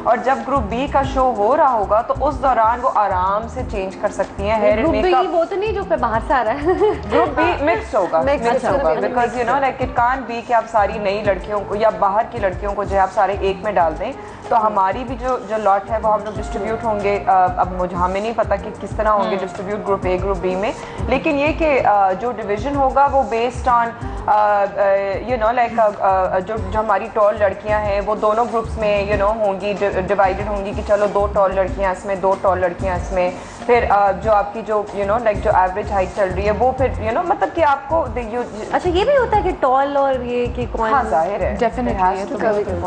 और जब group B का शो हो रहा होगा तो उस दौरान वो आराम से चेंज कर सकती हैं हेयर एंड मेकअप। वो तो नहीं जो बाहर से आ रहा है। ग्रुप बी मिक्स होगा, because you know like it can't be कि आप सारी नई लड़कियों को या बाहर की लड़कियों को जो है आप सारे एक में डाल दें। तो हमारी भी जो लॉट है वो हम लोग डिस्ट्रीब्यूट होंगे। अब मुझे हमें नहीं पता कि किस तरह होंगे distribute group A group B में, लेकिन ये कि जो डिवीजन होगा वो based on you know like जो हमारी टॉल लड़कियां हैं वो दोनों ग्रुप्स में यू नो होंगी, डिवाइडेड होंगी कि चलो 2 टॉल लड़कियां इसमें, 2 टॉल लड़कियां इसमें। फिर जो आपकी जो यू नो लाइक जो एवरेज हाइट चल रही है वो फिर यू नो मतलब कि आपको अच्छा ये भी होता है कि टॉल और ये कि कौन? हाँ जाहिर है डेफिनेटली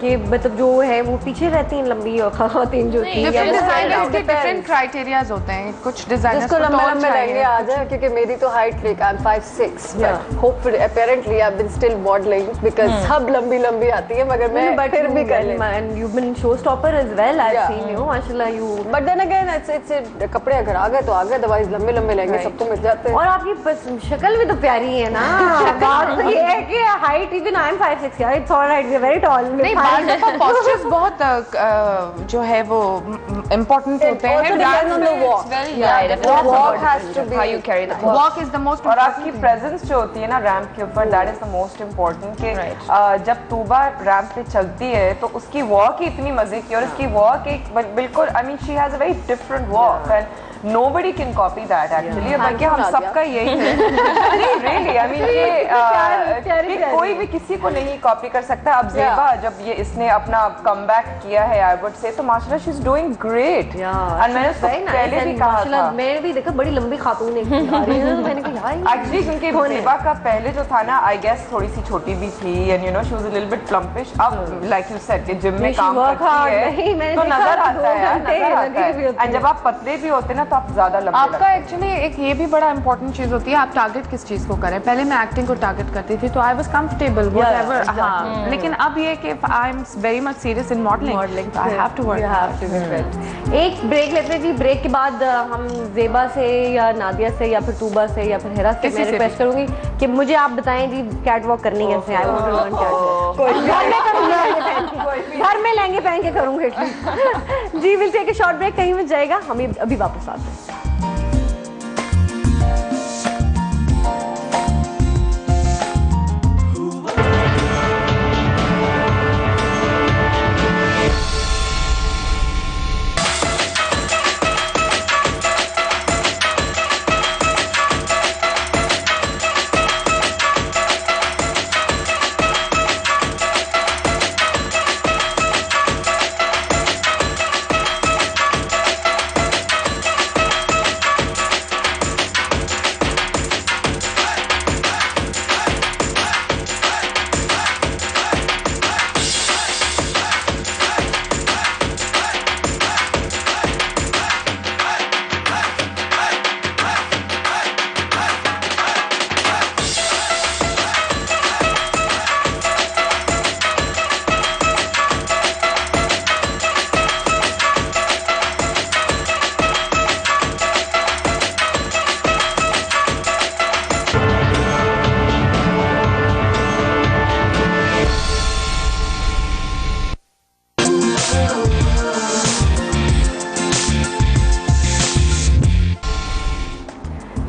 कि मतलब जो है वो पीछे रहती हैं लंबी और खातिन जो थी डिफरेंट क्राइटेरियाज होते हैं। कुछ डिजाइनर्स जिसको लंबे लहंगे आ जाए, क्योंकि मेरी तो हाइट ठीक है, 5'6", but hopefully apparently I have been still modelling because सब लंबी आती है मगर मैं फिर भी कर लेती हूं। And you been showstopper as well, I have seen you माशाल्लाह you. But then again it's कपड़े अगर आ गए तो आ गए, अदरवाइज लंबे लहंगे सब तो मिल जाते हैं। और आपकी शक्ल भी तो प्यारी है ना। बात तो ये है कि हाइट इवन आई एम 5'6", यार it's alright, we are very tall. नहीं बाल दफा पोस्चर्स बहुत जो है वो इंपॉर्टेंट होते हैं। वॉक इज द मोस्ट, और आपकी प्रेजेंस जो होती है ना रैंप के ऊपर, that is the most important कि जब तूबा रैंप पे चलती है तो उसकी वॉक ही इतनी मजे की, और उसकी वॉक एक बिल्कुल I mean she has a very different walk and nobody can copy that actually। बल्कि हम सबका यही है। नहीं really I mean कि कोई भी किसी को नहीं कॉपी कर सकता। अब ज़ेबा जब ये इसने अपना कमबैक किया है आई वुड से, तो माशाल्लाह she is doing great. And मैंने उसको पहले भी कहा था, मैंने भी देखा बड़ी लंबी खातून है मैंने कहा यार एक्चुअली क्योंकि ज़ेबा का पहले जो था ना आई गेस थोड़ी सी छोटी भी थी and you know she was a little bit plumpish. अब लाइक यू सेड कि जिम में काम करती है तो नजर आता है, एंड जब आप पतले भी होते ना तो आप ज्यादा लंबे आपका एक्चुअली एक ये भी बड़ा इंपॉर्टेंट चीज होती है, आप टारगेट किस चीज को करें। पहले मैं एक्टिंग को टारगेट करती थी तो आई वाज कंफर्टेबल व्हाटएवर, हाँ, लेकिन अब ये कि I am very much serious in modelling, I have to work. एक ब्रेक लेते हैं जी। ब्रेक के बाद हम ज़ेबा से या नादिया से या फिर तूबा से या फिर हिरा से मैं रिक्वेस्ट करूंगी कि मुझे आप बताएं जी कैट वॉक करनी कैसे। I want to learn cat, घर में लहंगे पहन के करूंगी जी। Will take a short break, कहीं मत जाएगा, हम अभी वापस आते हैं।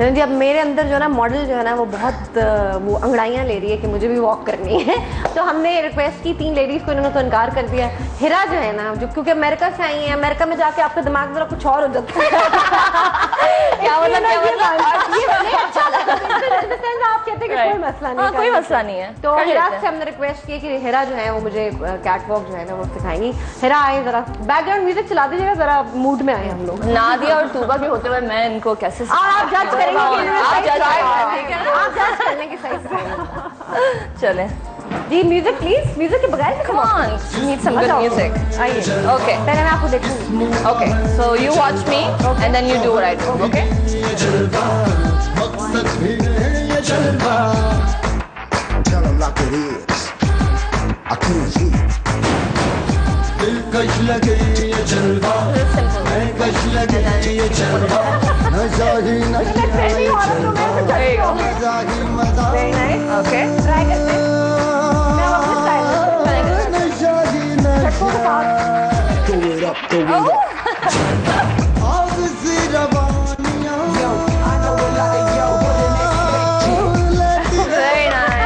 जी अब मेरे अंदर जो ना मॉडल जो है ना वो बहुत वो अंगड़ाइयाँ ले रही है कि मुझे भी वॉक करनी है। तो हमने रिक्वेस्ट की 3 लेडीज को, इन्होंने तो इनकार कर दिया। हिरा जो है ना जो क्योंकि अमेरिका से आई है, अमेरिका में जाके आपका दिमाग जरा कुछ और हो जाता है। क्या मतलब आप कहते हैं कि कोई मसला नहीं, कोई मसला नहीं है। तो हिरा से हमने रिक्वेस्ट की कि हिरा जो है वो मुझे कैट वॉक जो है ना वो सिखाएंगी। हिरा आए, जरा बैकग्राउंड म्यूजिक चला दीजिएगा, जरा मूड में आए हम लोग। नादिया और तूबा के होते हुए मैं इनको कैसे आप जज करेंगे, चले जी। म्यूजिक प्लीज, म्यूजिक के बगैर come on, need some good music। आइए, okay, पहले मैं आपको देखूंगी। okay, so you watch me and then you do what I do, okay? Tell 'em like it is, I can't sleep। दिलकश लगे ये जलवा, मैं कश लगे ये जलवा, नशा ही नशा ये जलवा, मजा ही मजा। Very nice, okay, ट्राई करते हैं। मैं वापस ट्राई नशा ही नशा। throw it up, throw it up. आग सी रवानियां, I know it like yo, Very nice.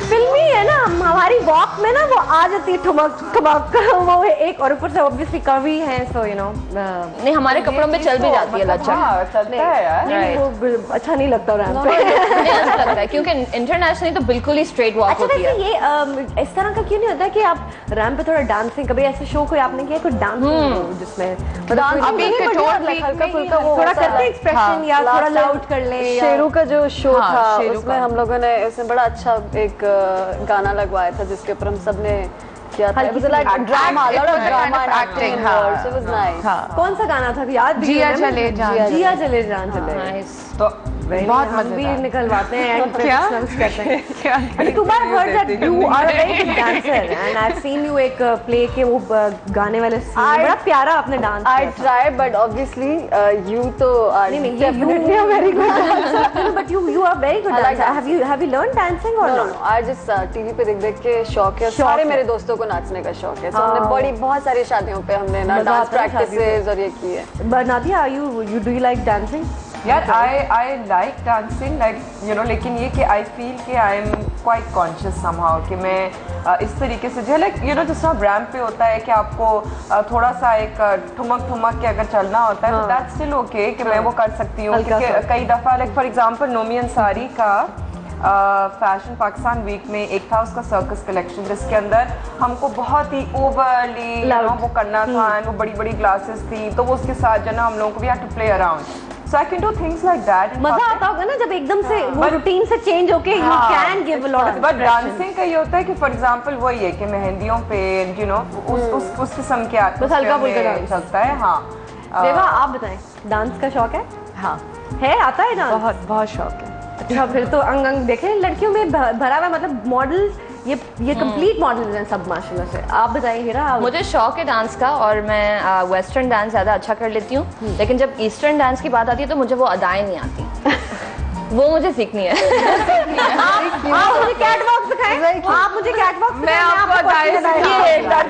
फिल्मी है ना, हमारी वॉक में ना वो आ जाती है ठुमक ठुमक वो एक, और ऊपर से ऑब्वियसली कवि है, सो यू नो नहीं हमारे कपड़ों में चल भी जाती है लच्छा। चलता है यार। नहीं वो अच्छा नहीं लगता रैंप पे। नहीं अच्छा लगता है क्योंकि इंटरनेशनली तो बिल्कुल ही स्ट्रेट वॉक अच्छा होती वैसे है। ये इस तरह का क्यों नहीं होता कि आप रैंप पे थोड़ा डांसिंग, कभी ऐसे शो कोई आपने किया कोई डांसिंग जिसमें अभी कटोर हल्का फुल्का वो थोड़ा करते एक्सप्रेशन या थोड़ा लाउड कर ले, शेरू का जो शो हाँ, था शेरू उसमें का। हम लोगों ने उसमें बड़ा अच्छा एक गाना लगवाया था जिसके ऊपर हम सब ने किया था, हल्की सी like drama, a lot of drama and acting, acting हाँ। involved, so it was nice. कौन सा गाना था याद भी जिया है ना? चले जान जिया चले जान चले। Nice. तो बहुत हम भी मजेदार। निकलवाते हैं and क्या? professionals करते हैं। क्या तुम I heard that you are a very good dancer and I have seen you एक प्ले के वो गाने वाले scene, बड़ा प्यारा आपने dance I try, but obviously you तो are नहीं definitely a very good dancer. But you are very good I like dancer. Have you learn dancing और No, no, no. I just TV पे देख देख के शौक है, शौक सारे है। मेरे दोस्तों को नाचने का शौक है, so हमने बहुत सारी शादियों पे हमने ना मजा डांस आता है शादियों प्रैक्टिसेस और ये की है। But Nadia you do you like dancing? यार I like dancing like you know, लेकिन ये कि आई फील कि I am quite conscious somehow कि मैं इस तरीके से जो लाइक यू नो जिस तरह रैंप पे होता है कि आपको थोड़ा सा एक ठुमक ठुमक के अगर चलना होता है तो दैट्स स्टिल ओके कि मैं वो कर सकती हूँ, क्योंकि कई दफ़ा like for example Nomi Ansari का फैशन पाकिस्तान वीक में एक था उसका सर्कस कलेक्शन जिसके अंदर हमको बहुत ही ओवरली वो करना था, वो बड़ी बड़ी ग्लासेस थी, तो वो उसके साथ जो ना हम लोगों को भी have to play around, so I can do things like that. मजा आता होगा ना जब एकदम से वो रूटीन से चेंज होके you can give a lot of but dancing का ये होता है कि फॉर एग्जांपल वही है कि मेहंदियों पे यू नो उस किस्म के बस हल्का फुल्का डांस चलता है। हाँ देवा आप बताएं, डांस का शौक है? हाँ है, आता है डांस? बहुत बहुत शौक है। अच्छा फिर तो अंग अंग देखें लड़कियों में भरा हुआ, मतलब मॉडल्स ये कंप्लीट मॉडल्स हैं सब माशाल्लाह से। आप बताइए हीरा। मुझे शौक है डांस का और मैं वेस्टर्न डांस ज़्यादा अच्छा कर लेती हूँ, लेकिन जब ईस्टर्न डांस की बात आती है तो मुझे वो अदाएं नहीं आती। वो मुझे सीखनी है। आप मुझे कैटवॉक सिखाएं, आप मुझे कैटवॉक सिखाएं, मैं आपको अदाएं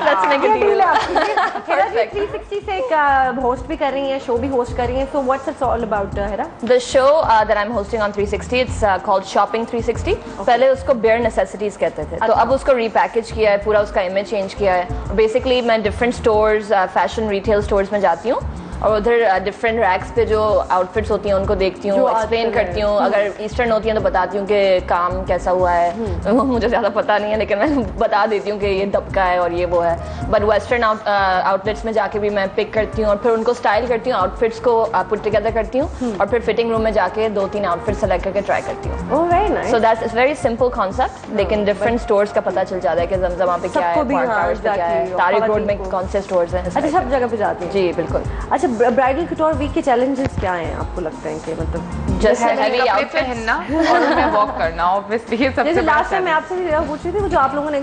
रचने के लिए। हीरा जी 360 से एक होस्ट भी कर रही हैं, शो भी होस्ट कर रही हैं, so what's it's all about Heera? The show that I'm hosting on 360, it's called Shopping 360. पहले उसको Bare Necessities कहते थे, तो अब उसको रिपैकेज किया है, पूरा उसका इमेज चेंज किया है। बेसिकली मैं different stores, fashion retail stores में जाती हूँ और उधर डिफरेंट रैक्स पे जो आउटफिट्स होती हैं उनको देखती हूँ, एक्सप्लेन करती हूँ। अगर ईस्टर्न होती हैं तो बताती हूँ कि काम कैसा हुआ है, मुझे ज़्यादा पता नहीं है लेकिन मैं बता देती हूँ कि ये दबका है और ये वो है। बट वेस्टर्न आउटलेट्स में जाके भी मैं पिक करती हूँ और फिर उनको स्टाइल करती हूँ, आउटफिट्स को पुट टुगेदर करती हूँ और फिर फिटिंग रूम में जाके 2-3 आउटफिट सेलेक्ट करके ट्राई करती हूँ। Oh very nice. So that's very simple concept, लेकिन डिफरेंट स्टोर्स का पता चल जाता है कि जमजमा पे क्या है, सबको भी, पार्क हाँ, टावर्स पे क्या है, exactly, तारिक रोड में को। कौन से स्टोर्स हैं। अच्छा सब जगह पे जाती हैं? जी बिल्कुल। अच्छा ब्राइडल कटोर वीक के चैलेंजेस क्या हैं आपको लगता है कि मतलब जैसे हैवी कपड़े आउटफिट पहनना और उनमें वॉक करना, ऑब्वियसली ये सबसे जैसे बड़ा लास्ट टाइम मैं आपसे भी पूछ रही थी, वो जो आप लोगों ने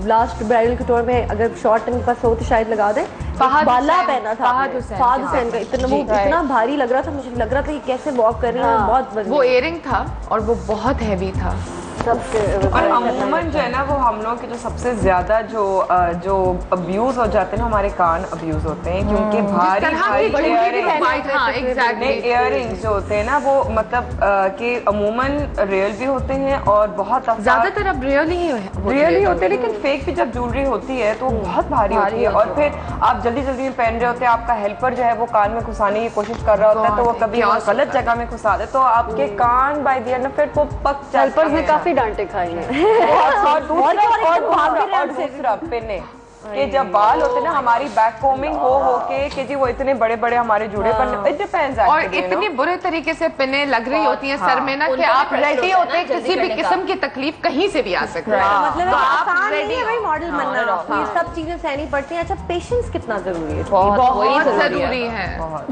लास्ट ब्राइडल कटोर में अगर शॉर्ट टाइम के पास हो तो शायद लगा दें, फहद बाला हुसैन, पहना था फहद आपने। हुसैन फहद हुसैन का इतना वो इतना भारी लग रहा था, मुझे लग रहा था कि कैसे वॉक कर रही है, बहुत वो वजन। इयरिंग था और वो बहुत हैवी था। और अमूमन जो है ना वो हम लोग के जो सबसे ज्यादा जो अब्यूज हो जाते हैं ना, हमारे कान अब्यूज होते हैं क्योंकि भारी भारी इयररिंग्स जो होते हैं ना वो मतलब कि अमूमन रियल भी होते हैं और बहुत ज्यादातर अब रियल ही होते हैं, लेकिन फेक भी जब ज्वेलरी होती है तो बहुत भारी होती है और फिर आप जल्दी जल्दी में पहन रहे होते हैं, आपका हेल्पर जो है वो कान में घुसाने की कोशिश कर रहा होता है तो वो कभी गलत जगह में घुसा दे तो आपके कान बाय द एंड फिर वो पक हेल्पर्स ने काफी डांटे खाई हैं। और दूसरा पिने कि जब बाल होते ना हमारी बैक कोमिंग हो के कि जी वो इतने बड़े बड़े हमारे जुड़े पर इट डिपेंड्स और इतनी बुरे तरीके से पिने लग रही होती हैं सर में ना कि आप रेडी होते हैं किसी भी किस्म की तकलीफ कहीं से भी आ सकती है। मतलब आसान नहीं है भाई मॉडल बनना, ये सब चीजें सहनी पड़ती हैं। अच्छा पेशेंस कितना जरूरी है? बहुत जरूरी है।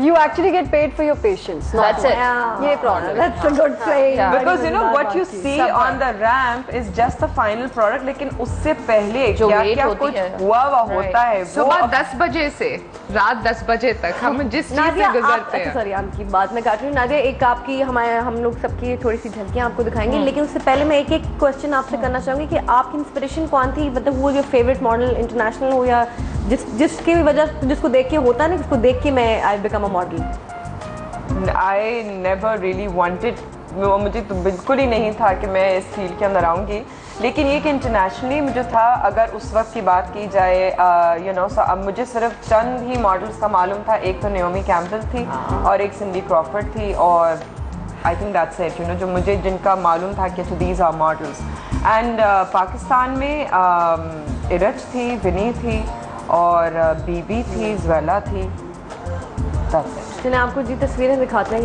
You actually get paid for your patience. That's it. ये problem. That's a good saying. Because you know what you see on the ramp is just the final product, लेकिन उससे पहले जो क्या wait क्या होती कुछ है। हुआ लगा हुआ होता है सुबह 10 बजे से रात 10 बजे तक हम जिस चीज से गुजरते हैं। सॉरी आपकी बात मैं काट रही हूँ नादिया, एक आपकी हम लोग सबकी थोड़ी सी झलकियाँ आपको दिखाएंगे, लेकिन उससे पहले मैं एक क्वेश्चन आपसे करना चाहूंगी कि आपकी इंस्पिरेशन कौन थी, मतलब वो जो फेवरेट मॉडल इंटरनेशनल हो या जिसकी भी वजह जिसको देख के होता ना, जिसको देख के मैं I become a model. I never really wanted, मुझे तो बिल्कुल ही नहीं था कि मैं इस फील्ड के अंदर आऊँगी, लेकिन ये कि इंटरनेशनली मुझे था, अगर उस वक्त की बात की जाए यू नो, अब मुझे सिर्फ चंद ही मॉडल्स का मालूम था। एक तो नेओमी कैम्पबेल थी और एक सिंडी क्रॉफर्ड थी, और I think that's it, you know, जो मुझे जिनका मालूम था कि these are models. And Pakistan में इरज थी, विनी थी, और बीबी थी, ज़्वेला थी। चलिए आपको जी तस्वीरें दिखाते हैं,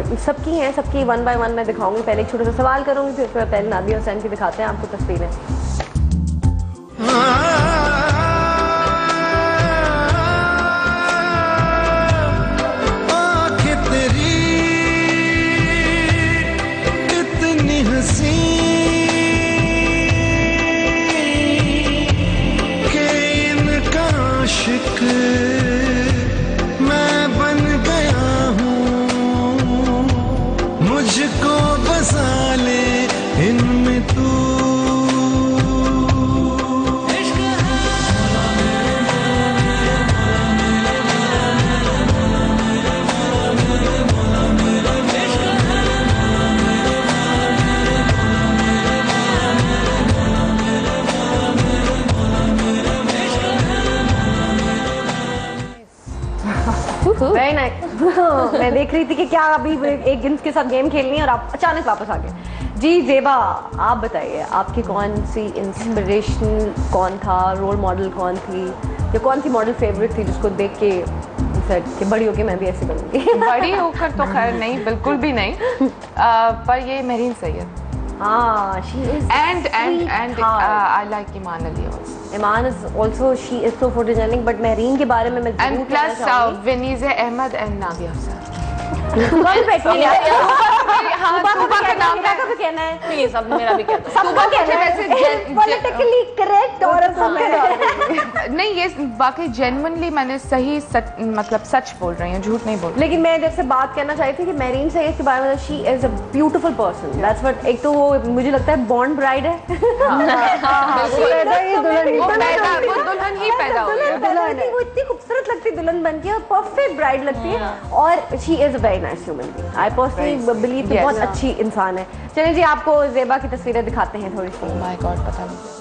कि सबकी हैं, सबकी वन बाय वन मैं दिखाऊंगी। पहले एक छोटा सा सवाल करूंगी, फिर उसके बाद पहले नादिया हुसैन की दिखाते हैं आपको तस्वीरें। मुझको बसा ले इनमें तू, वेरी नाइस। मैं देख रही थी कि क्या अभी एक गेम्स के साथ गेम खेलनी है और आप अचानक वापस आ गए। जी ज़ेबा, आप बताइए आपकी कौन सी इंस्पिरेशन कौन था, रोल मॉडल कौन थी, या कौन सी मॉडल फेवरेट थी जिसको देख के कि बड़ी होके मैं भी ऐसे बनूंगी? बड़ी होकर तो खैर नहीं, बिल्कुल भी नहीं, पर ये Mehreen Syed. she is and I like Iman Ali also. Iman is also, she is so photogenic, but Mehreen के बारे में मैं and plus Venize Ahmed and Nadia Husain. कौन बैठी है? हाँ, सुबह का नाम क्या कब कहना है? प्लीज अब मेरा भी कहता सबका कहना है politically correct और नहीं, ये बाकी जेन्युइनली मैंने सही मतलब सच बोल रही हूँ, झूठ नहीं बोल रही। लेकिन मैं जैसे बात करना चाहती थी कि मेहरीन सैयद के बारे में, she is a beautiful person, that's what. एक तो वो मुझे लगता है बॉन्ड ब्राइड है, दुल्हन ही पैदा हुई है, वो इतनी खूबसूरत लगती है दुल्हन बन के, और परफेक्ट ब्राइड लगती है, और she is a very nice human being. I personally believe कि बहुत अच्छी इंसान है। चलिए जी आपको ज़ेबा की तस्वीरें दिखाते हैं थोड़ी सी। माय गॉड, पता नहीं।